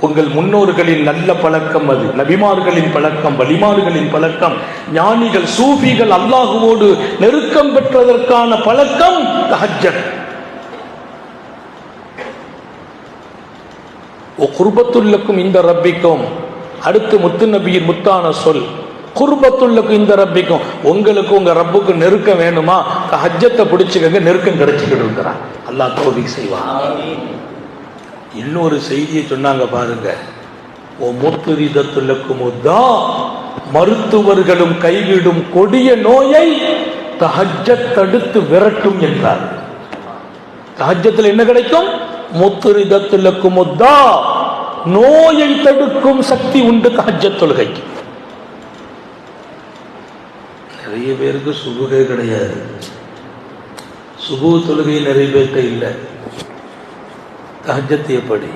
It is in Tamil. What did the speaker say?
உங்கள் முன்னோர்களின் நல்ல பழக்கம் அது, நபிமார்களின் பழக்கம், வலிமார்களின் பழக்கம், ஞானிகள் சூஃபிகள் அல்லாஹுவோடு நெருக்கம் பெற்றதற்கான பழக்கம் தஹஜ்ஜத். குர்பத்துல்லக்கும் இந்த ரப்பிக்கும், அடுத்து முத்து நபியின் முத்தான சொல் குர்பத்துல்லக்கும் இந்த ரப்பிக்கும், உங்களுக்கு உங்க ரப்புக்கு நெருக்கம் வேணுமா, தஹஜ்ஜத்தை பிடிச்சுக்கங்க, நெருக்கம் கிடைச்சிக்கிட்டு இருக்கிறான். அல்லாஹ் தௌஃபீக் செய்வான். இன்னொரு செய்தியை சொன்னாங்க பாருங்க, ஓ முத்துரிதத்துல்லக்கும் உத்தா, மருத்துவர்களும் கைவிடும் கொடிய நோயை தஹஜ்ஜத் தடுத்து விரட்டும் என்றார். தஹஜ்ஜத்தில் என்ன கிடைக்கும்? முத்துரிதத்துல்லக்கும் உத்தா, நோயை தடுக்கும் சக்தி உண்டு தஹஜ்ஜத் தொழுகைக்கு. நிறைய பேருக்கு சுபுகே கிடையாது, சுபு தொழுகை நிறைய பேர்கிட்ட இல்லை. தஹஜ்ஜத் எப்படி?